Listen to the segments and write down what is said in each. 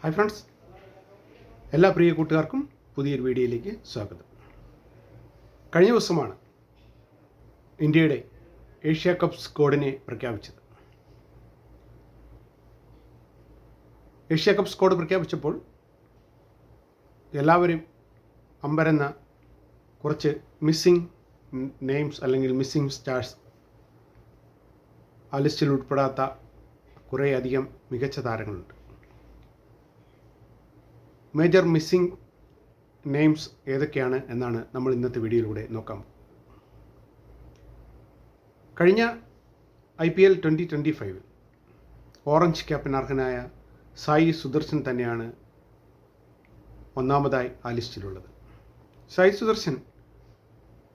Hi friends, എല്ലാ പ്രിയ കൂട്ടുകാർക്കും പുതിയൊരു വീഡിയോയിലേക്ക് സ്വാഗതം. കഴിഞ്ഞ ദിവസമാണ് ഇന്ത്യയുടെ ഏഷ്യ കപ്പ് സ്ക്വാഡിനെ പ്രഖ്യാപിച്ചത്. ഏഷ്യ കപ്പ് സ്ക്വാഡ് പ്രഖ്യാപിച്ചപ്പോൾ എല്ലാവരും അമ്പരന്ന കുറച്ച് മിസ്സിംഗ് നെയിംസ് അല്ലെങ്കിൽ മിസ്സിംഗ് സ്റ്റാർസ്, ആ ലിസ്റ്റിൽ ഉൾപ്പെടാത്ത കുറേയധികം മികച്ച താരങ്ങളുണ്ട്. മേജർ മിസ്സിംഗ് നെയിംസ് ഏതൊക്കെയാണ് എന്നാണ് നമ്മൾ ഇന്നത്തെ വീഡിയോയിലൂടെ നോക്കാം. കഴിഞ്ഞ IPL 2025 ഓറഞ്ച് ക്യാപ്പിന് അർഹനായ സായി സുദർശൻ തന്നെയാണ് ഒന്നാമതായി ആ ലിസ്റ്റിലുള്ളത്. സായി സുദർശൻ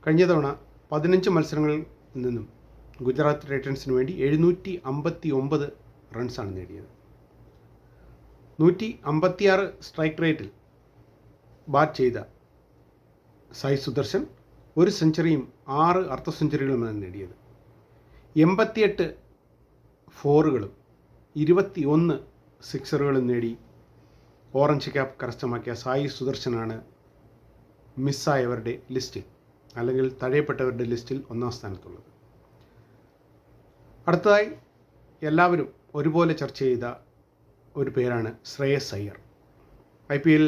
കഴിഞ്ഞ തവണ 15 മത്സരങ്ങളിൽ നിന്നും ഗുജറാത്ത് ടൈറ്റൻസിന് വേണ്ടി 759 റൺസാണ് നേടിയത്. 156 സ്ട്രൈക്ക് റേറ്റിൽ ബാറ്റ് ചെയ്ത സായി സുദർശൻ ഒരു സെഞ്ചുറിയും 6 അർദ്ധ സെഞ്ചുറികളുമാണ് നേടിയത്. 88 ഫോറുകളും 21 സിക്സറുകളും നേടി ഓറഞ്ച് ക്യാപ്പ് കരസ്ഥമാക്കിയ സായി സുദർശനാണ് മിസ്സായവരുടെ ലിസ്റ്റിൽ അല്ലെങ്കിൽ തഴയപ്പെട്ടവരുടെ ലിസ്റ്റിൽ ഒന്നാം സ്ഥാനത്തുള്ളത്. അടുത്തതായി എല്ലാവരും ഒരുപോലെ ചർച്ച ചെയ്ത ഒരു പേരാണ് ശ്രേയസ് അയ്യർ. IPL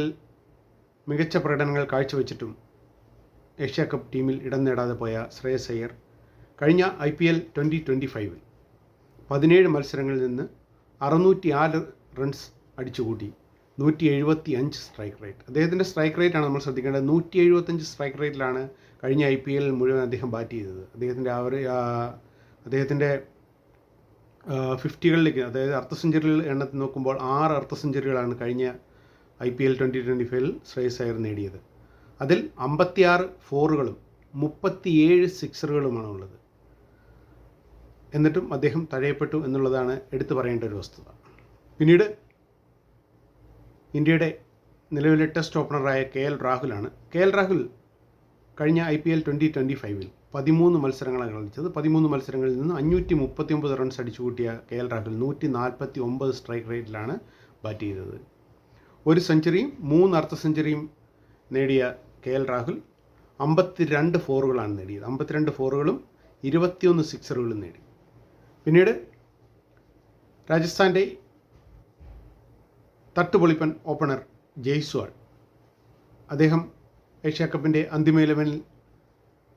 മികച്ച പ്രകടനങ്ങൾ കാഴ്ചവെച്ചിട്ടും ഏഷ്യ കപ്പ് ടീമിൽ ഇടം നേടാതെ പോയ ശ്രേയസ് അയ്യർ കഴിഞ്ഞ IPL 2025 17 മത്സരങ്ങളിൽ നിന്ന് 606 റൺസ് അടിച്ചുകൂട്ടി 175 സ്ട്രൈക്ക് റേറ്റ്. അദ്ദേഹത്തിൻ്റെ സ്ട്രൈക്ക് റേറ്റാണ് നമ്മൾ ശ്രദ്ധിക്കേണ്ടത്. 175 സ്ട്രൈക്ക് റേറ്റിലാണ് കഴിഞ്ഞ IPL മുഴുവൻ അദ്ദേഹം ബാറ്റ് ചെയ്തത്. അദ്ദേഹത്തിൻ്റെ 50കളിലേക്ക്, അതായത് അർദ്ധ സെഞ്ചുറികൾ എണ്ണത്തിൽ നോക്കുമ്പോൾ 6 അർദ്ധ സെഞ്ചുറികളാണ് കഴിഞ്ഞ IPL 2025 ശ്രേയസ് അയ്യർ നേടിയത്. അതിൽ 56 ഫോറുകളും 37 സിക്സറുകളുമാണ് ഉള്ളത്. എന്നിട്ടും അദ്ദേഹം തഴയപ്പെട്ടു എന്നുള്ളതാണ് എടുത്തു പറയേണ്ട ഒരു വസ്തുത. പിന്നീട് ഇന്ത്യയുടെ നിലവിലെ ടെസ്റ്റ് ഓപ്പണറായ KL രാഹുലാണ്. KL രാഹുൽ കഴിഞ്ഞ IPL 2025 13 മത്സരങ്ങളാണ് കളിച്ചത്. 13 മത്സരങ്ങളിൽ നിന്ന് 539 റൺസ് അടിച്ചു കൂട്ടിയ KL രാഹുൽ 149 സ്ട്രൈക്ക് റേറ്റിലാണ് ബാറ്റ് ചെയ്തത്. ഒരു സെഞ്ചുറിയും 3 അർദ്ധ സെഞ്ചുറിയും നേടിയ KL രാഹുൽ 52 ഫോറുകളാണ് നേടിയത്. 52 ഫോറുകളും 21 സിക്സറുകളും നേടി. പിന്നീട് രാജസ്ഥാൻ്റെ തട്ടുപൊളിപ്പൻ ഓപ്പണർ ജയ്സ്വാൾ, അദ്ദേഹം ഏഷ്യ കപ്പിൻ്റെ അന്തിമ 11-ൽ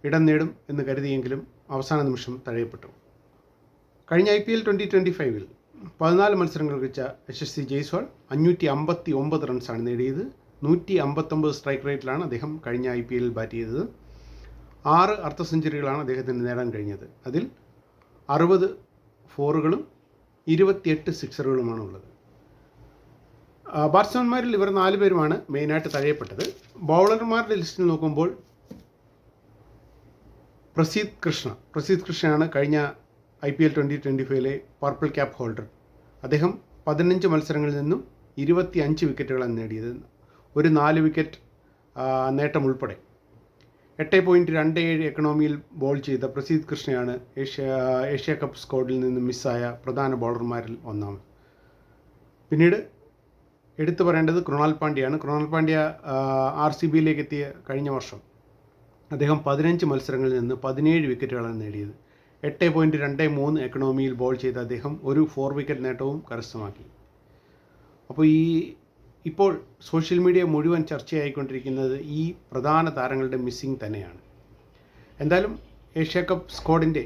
ഇടം നേടും എന്ന് കരുതിയെങ്കിലും അവസാന നിമിഷം തഴയപ്പെട്ടു. കഴിഞ്ഞ IPL 2025 14 മത്സരങ്ങൾ കളിച്ച യശസ്വി ജയ്സ്വാൾ 559 റൺസാണ് നേടിയത്. 159 സ്ട്രൈക്ക് റേറ്റിലാണ് അദ്ദേഹം കഴിഞ്ഞ IPL ബാറ്റ് ചെയ്തത്. 6 അർദ്ധ സെഞ്ചുറികളാണ് അദ്ദേഹത്തിന് നേടാൻ കഴിഞ്ഞത്. അതിൽ 60 ഫോറുകളും 28 സിക്സറുകളുമാണ് ഉള്ളത്. ബാറ്റ്സ്മാൻമാരിൽ ഇവർ 4 പേരുമാണ് മെയിനായിട്ട് തഴയപ്പെട്ടത്. ബൗളർമാരുടെ ലിസ്റ്റിൽ നോക്കുമ്പോൾ പ്രസീദ് കൃഷ്ണയാണ് കഴിഞ്ഞ IPL 2025 പർപ്പിൾ ക്യാപ്പ് ഹോൾഡർ. അദ്ദേഹം 15 മത്സരങ്ങളിൽ നിന്നും 25 വിക്കറ്റുകളാണ് നേടിയത്. ഒരു 4 വിക്കറ്റ് നേട്ടം ഉൾപ്പെടെ 8.27 എക്കണോമിയിൽ ബോൾ ചെയ്ത പ്രസീദ് കൃഷ്ണയാണ് ഏഷ്യ കപ്പ് സ്ക്വാഡിൽ നിന്ന് മിസ്സായ പ്രധാന ബോളർമാരിൽ ഒന്നാമത്. പിന്നീട് എടുത്തു പറയേണ്ടത് കൃണാൽ പാണ്ഡ്യയാണ്. കൃണാൽ പാണ്ഡ്യ RCBയിലേക്ക് എത്തിയ കഴിഞ്ഞ വർഷം അദ്ദേഹം 15 മത്സരങ്ങളിൽ നിന്ന് 17 വിക്കറ്റുകളാണ് നേടിയത്. 8.23 എക്കണോമിയിൽ ബോൾ ചെയ്ത അദ്ദേഹം ഒരു 4 വിക്കറ്റ് നേട്ടവും കരസ്ഥമാക്കി. അപ്പോൾ ഇപ്പോൾ സോഷ്യൽ മീഡിയ മുഴുവൻ ചർച്ചയായിക്കൊണ്ടിരിക്കുന്നത് ഈ പ്രധാന താരങ്ങളുടെ മിസ്സിംഗ് തന്നെയാണ്. എന്തായാലും ഏഷ്യ കപ്പ് സ്ക്വാഡിൻ്റെ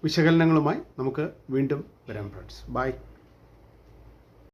വിശകലനങ്ങളുമായി നമുക്ക് വീണ്ടും വരാം ഫ്രണ്ട്സ്. ബൈ.